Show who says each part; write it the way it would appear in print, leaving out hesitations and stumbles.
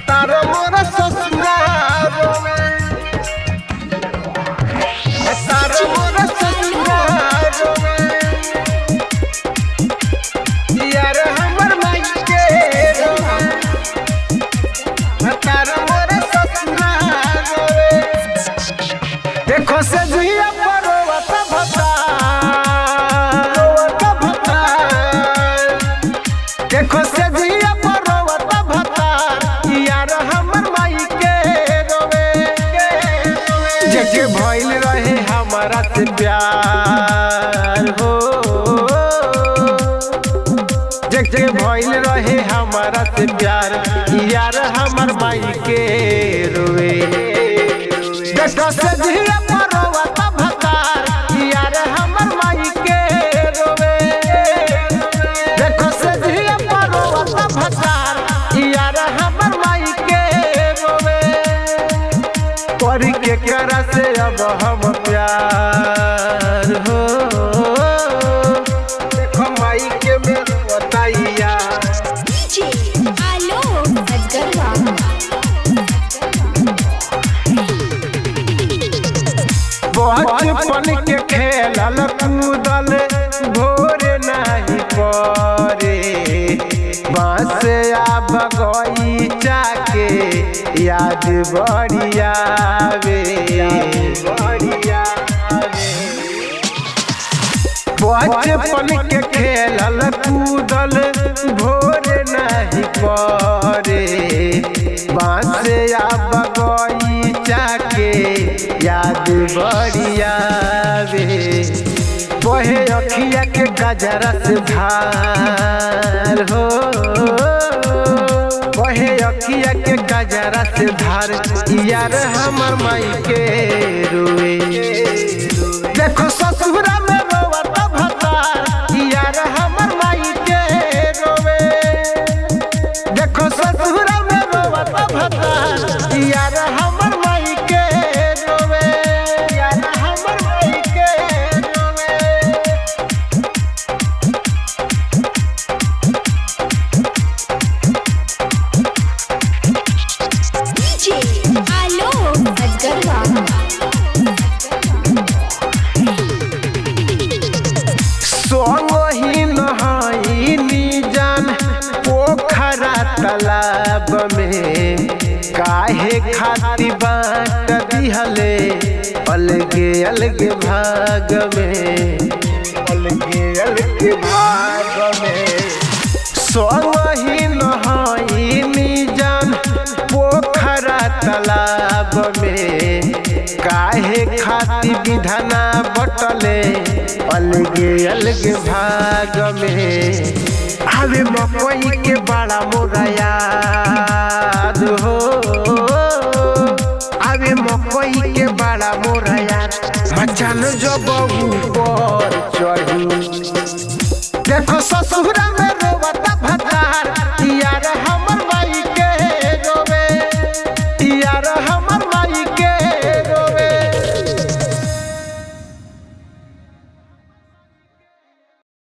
Speaker 1: तारा मोरा ससुरारो में, तारा मोरा ससुरारो में, यार हमर माई के रो में, तारा मोरा ससुरारो में। देखो से जिया परोवत भता, रोवत भता, देखो से जिया परोवत भता, यार हमर माई के रोवे। जगे भइल रहे हमारा से प्यार हो, जगे भइल रहे हमारा से प्यार, यार हमर माई के रोवे। देखो से जिया परोवत भता, यार हमर माई के रोवे। देखो से जिया परोवत भता, यार हमर माई के रोवे। करी के करा से अब हम प्यार हो, देखो माई के मेरे बताइया।
Speaker 2: डीजे आलोक अजगरवा
Speaker 1: बचपन के खेलल कूदल भोर नहीं परे, बाँस आ बगीचा के याद बढ़िया वे। बचपन के खेलल कूदल भोर नहीं परे, बाँस आ बगीचा के याद बढ़िया वे। बहे अखिया के गजरा से धार हो, बहे अखिया के गजरा से धार, यार हमर माई के रोए। देखो ससुरा में रोवत भतार, यार हमर माई के रोवे। देखो ससुरा में रोवत भतार, यार हमर माई के रोवे, यार हमर माई के रोवे।
Speaker 2: डीजे आलोक अजगरवा
Speaker 1: संग ही नहाइनी जान पोखरा तालाब में, काहे खाती बाट दिहले अलगे अलगे भाग में, अलगे अलगे भाग में। संग ही नहाइनी जान पोखरा तालाब में, काहे खाती विधाना बटले अलगे अलगे भाग में। आवे मकई के बड़ा मोरा याद हो, आवे मकई के बड़ा मोरा याद, मचान जब ऊपर चढ़ू। देखो ससुरा में रोवत